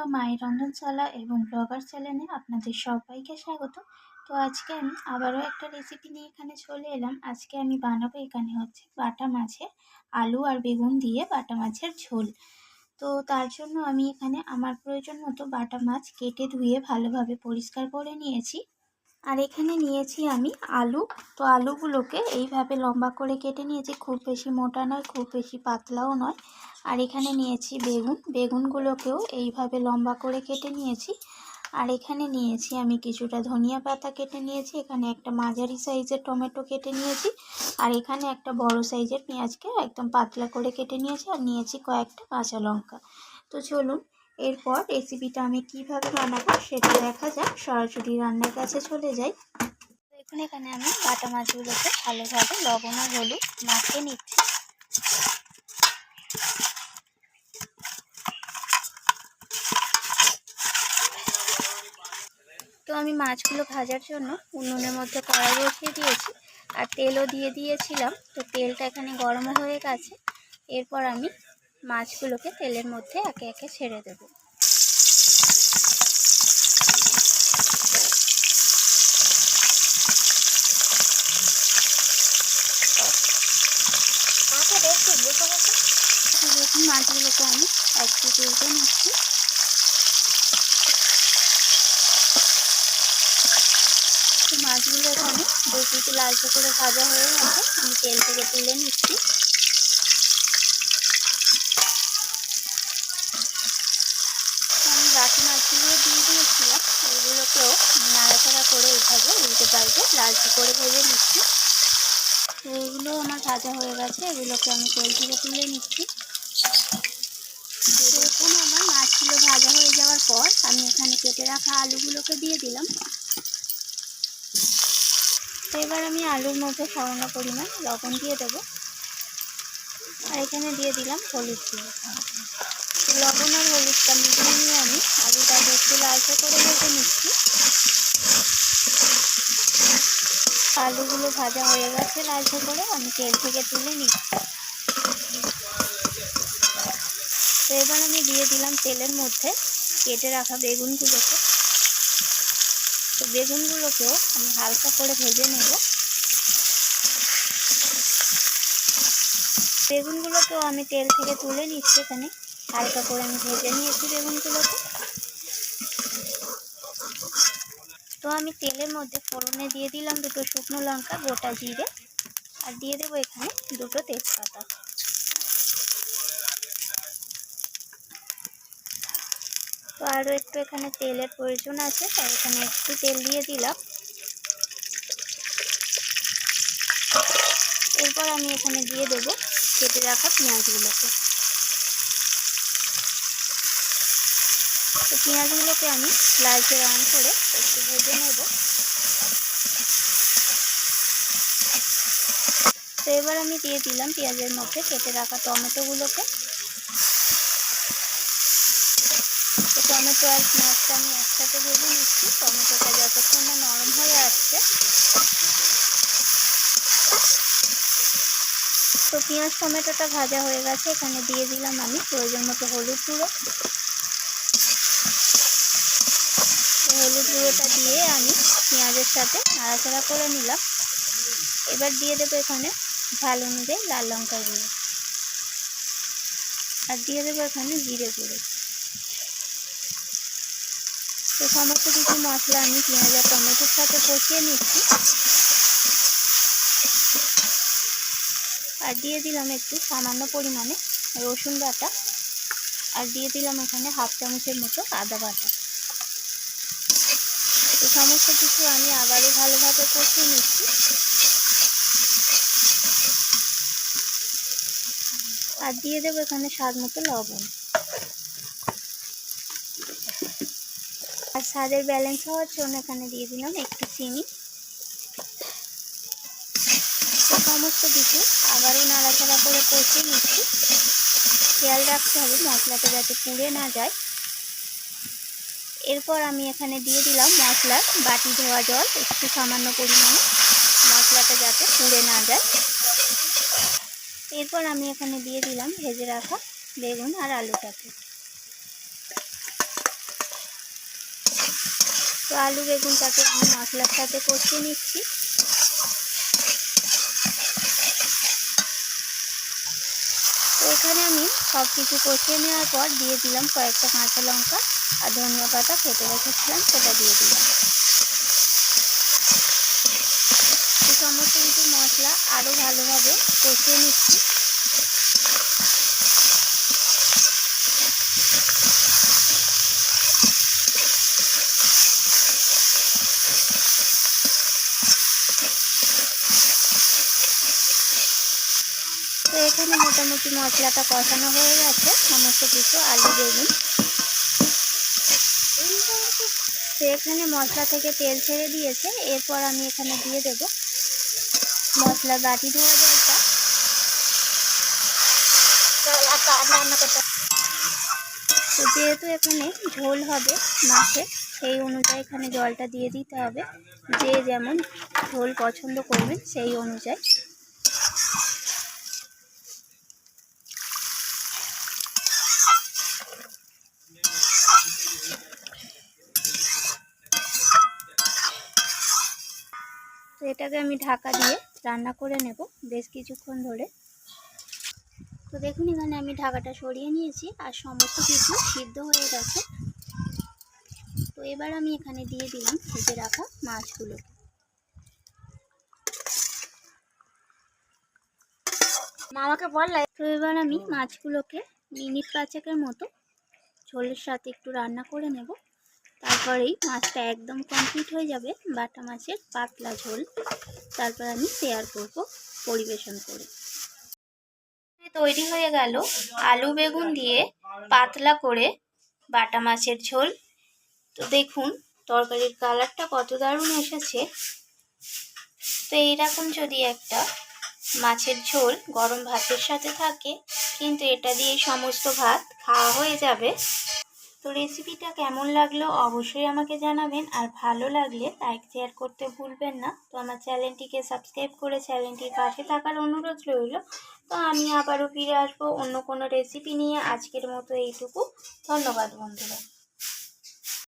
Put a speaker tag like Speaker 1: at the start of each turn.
Speaker 1: বন্ধুরা, মায়ের রন্ধনশালা এবং ব্লগার চ্যানেলে আপনাদের সবাইকে স্বাগত। তো আজকে আমি আবারও একটা রেসিপি নিয়ে এখানে চলে এলাম। আজকে আমি বানাবো এখানে হচ্ছে বাটা মাছের আলু আর বেগুন দিয়ে বাটা মাছের ঝোল। তো তার জন্য আমি এখানে আমার প্রয়োজন মতো বাটা মাছ কেটে ধুয়ে ভালোভাবে পরিষ্কার করে নিয়েছি। আর এখানে নিয়েছি আমি আলু। তো আলুগুলোকে এইভাবে লম্বা করে কেটে নিয়েছি, খুব বেশি মোটা নয়, খুব বেশি পাতলাও নয়। আর এখানে নিয়েছি বেগুনগুলোকেও এইভাবে লম্বা করে কেটে নিয়েছি। আর এখানে নিয়েছি আমি কিছুটা ধনিয়া পাতা কেটে নিয়েছি, এখানে একটা মাঝারি সাইজের টমেটো কেটে নিয়েছি, আর এখানে একটা বড় সাইজের পেঁয়াজকে একদম পাতলা করে কেটে নিয়েছি, আর নিয়েছি কয়েকটা কাঁচা লঙ্কা। তো চলুন এরপর রেসিপিটা আমি কিভাবে বানাবো সেটা দেখা যাক। সরাসরি রান্নার কাছে চলে যাই। দেখুন এখানে আমি বাটা মাছগুলোকে ভালোভাবে লবণ আর হলুদ মাখিয়ে নিচ্ছি। তো আমি মাছগুলো ভাজার জন্য উনুনের মধ্যে কড়াই বসিয়ে দিয়েছি আর তেলও দিয়ে দিয়েছিলাম। তো তেলটা এখানে গরম হয়ে গেছে। এরপর আমি মাছগুলোকে তেলের মধ্যে একে একে ছেড়ে দেবো। দেখুন মাছগুলোকে আমি একটু তুলতে নিচ্ছি। তো মাছগুলো এখানে বেশি লালচে করে ভাজা হয়ে গেছে, আমি তেল থেকে তুলে নিচ্ছি। আমি বাকি মাছগুলো দিয়ে দিয়েছিলাম, এগুলোকেও নাড়াচাড়া করে এইভাবে উল্টে পাল্টে লালচে করে ভেজে নিচ্ছি। তো এগুলো আমার ভাজা হয়ে গেছে, এগুলোকে আমি তেল থেকে তুলে নিচ্ছি। দেখুন আমার মাছগুলো ভাজা হয়ে যাওয়ার পর আমি এখানে কেটে রাখা আলুগুলোকে দিয়ে দিলাম। তো এবার আমি আলুর মধ্যে সামান্য পরিমাণ লবণ দিয়ে দেবো, আর এখানে দিয়ে দিলাম হলুদ গুঁড়ো। লবণ আর হলুদটা মিশিয়ে নিয়ে আমি আলুটাকে একটু লালচে করে ভেজে নিচ্ছি। আলুগুলো ভাজা হয়ে গেছে লালচে করে, আমি তেল থেকে তুলে নিচ্ছি। তো এবার আমি দিয়ে দিলাম তেলের মধ্যে কেটে রাখা বেগুনগুলোকে। তো বেগুনগুলোকেও আমি হালকা করে ভেজে নেব। বেগুনগুলোকেও আমি তেল থেকে তুলে নিচ্ছি, এখানে হালকা করে আমি ভেজে নিয়েছি বেগুনগুলোকে। তো আমি তেলের মধ্যে ফোড়নে দিয়ে দিলাম দুটো শুকনো লঙ্কা, গোটা জিরে, আর দিয়ে দেবো এখানে দুটো তেজপাতা। তো আরও একটু এখানে তেলের প্রয়োজন আছে, তাই এখানে একটু তেল দিয়ে দিলাম। এরপর আমি এখানে দিয়ে দেবো কেটে রাখা পেঁয়াজগুলোকে। তো পেঁয়াজগুলোকে আমি লালচে রং করে একটু ভেজে নেব। তো এবার আমি দিয়ে দিলাম পেঁয়াজের মধ্যে কেটে রাখা টমেটোগুলোকে। তো টমেটো আর পেঁয়াজটা আমি একসাথে ভেজে নিচ্ছি, টমেটোটা যতক্ষণ না নরম হয়ে আসছে। তো পেঁয়াজ টমেটোটা ভাজা হয়ে গেছে, এখানে দিয়ে দিলাম আমি প্রয়োজন মতো হলুদ গুঁড়ো। হলুদ গুঁড়োটা দিয়ে আমি পেঁয়াজের সাথে নাড়াচাড়া করে নিলাম। এবার দিয়ে দেবো এখানে ঝাল অনুযায়ী লাল লঙ্কার গুঁড়ো, আর দিয়ে দেবো এখানে জিরে গুঁড়ো। তো সমস্ত কিছু মশলা আমি পেঁয়াজ আর টমেটোর সাথে কষিয়ে নিচ্ছি। আর দিয়ে দিলাম একটু সামান্য পরিমাণে রসুন বাটা, আর দিয়ে দিলাম এখানে হাফ চামচের মতো আদা বাটা। তো সমস্ত কিছু আমি আবারও ভালোভাবে কষিয়ে নিচ্ছি। আর দিয়ে দেবো এখানে স্বাদ মতো লবণ। আর স্বাদের ব্যালেন্স হওয়ার জন্য এখানে দিয়ে দিলাম একটু চিনি। তো সমস্ত কিছু আবারও নাড়াচাড়া করে কষিয়ে নিচ্ছি। খেয়াল রাখতে হবে মশলাটা যাতে পুড়ে না যায়। এরপর আমি এখানে দিয়ে দিলাম মশলার বাটি ধোয়া জল একটু সামান্য পরিমাণে, মশলাটা যাতে পুড়ে না যায়। এরপর আমি এখানে দিয়ে দিলাম ভেজে রাখা বেগুন আর আলুটাকে। তো আলু বেগুনটাকে আমি মশলার সাথে কষিয়ে নিচ্ছি। তো এখানে আমি সব কিছু কষিয়ে নেওয়ার পর দিয়ে দিলাম কয়েকটা কাঁচা লঙ্কা আর ধনিয়া পাতা কেটে রেখেছিলাম, সেটা দিয়ে দিলাম। তো সমস্ত কিছু মশলা আরও ভালোভাবে কষিয়ে নিচ্ছি। তো এখানে মোটামুটি মশলাটা কষানো হয়ে গেছে, সমস্ত কিছু আলু বেগুন। তো এখানে মশলা থেকে তেল ছেড়ে দিয়েছে, এরপর আমি এখানে দিয়ে দেব মশলার বাটি ধোয়া জলটা। তো যেহেতু এখানে ঝোল হবে মাছের, সেই অনুযায়ী এখানে জলটা দিয়ে দিতে হবে। যে যেমন ঝোল পছন্দ করবেন সেই অনুযায়ী। তো এটাকে আমি ঢাকা দিয়ে রান্না করে নেব বেশ কিছুক্ষণ ধরে। তো দেখুন এখানে আমি ঢাকাটা সরিয়ে নিয়েছি আর সমস্ত কিছু সিদ্ধ হয়ে গেছে। তো এবার আমি এখানে দিয়ে দিলাম ভেজে রাখা মাছগুলোকে। মামাকে বললাই। তো এবার আমি মাছগুলোকে মিনিট 5-এর মতো ঝোলের সাথে একটু রান্না করে নেব। তারপরেই মাছটা একদম কমপ্লিট হয়ে যাবে, বাটা মাছের পাতলা ঝোল। তারপর আমি শেয়ার করব পরিবেশন করে। তৈরি হয়ে গেল আলু বেগুন দিয়ে পাতলা করে বাটা মাছের ঝোল। তো দেখুন তরকারির কালারটা কত দারুণ এসেছে। তো এইরকম যদি একটা মাছের ঝোল গরম ভাতের সাথে থাকে, কিন্তু এটা দিয়ে সমস্ত ভাত খাওয়া হয়ে যাবে। তো রেসিপিটা কেমন লাগলো অবশ্যই আমাকে জানাবেন, আর ভালো লাগলে লাইক শেয়ার করতে ভুলবেন না। তো আমার চ্যানেলটিকে সাবস্ক্রাইব করে চ্যানেলটির পাশে থাকার অনুরোধ রইল। তো আমি আবারও ফিরে আসবো অন্য কোনো রেসিপি নিয়ে। আজকের মতো এইটুকু। ধন্যবাদ বন্ধুরা।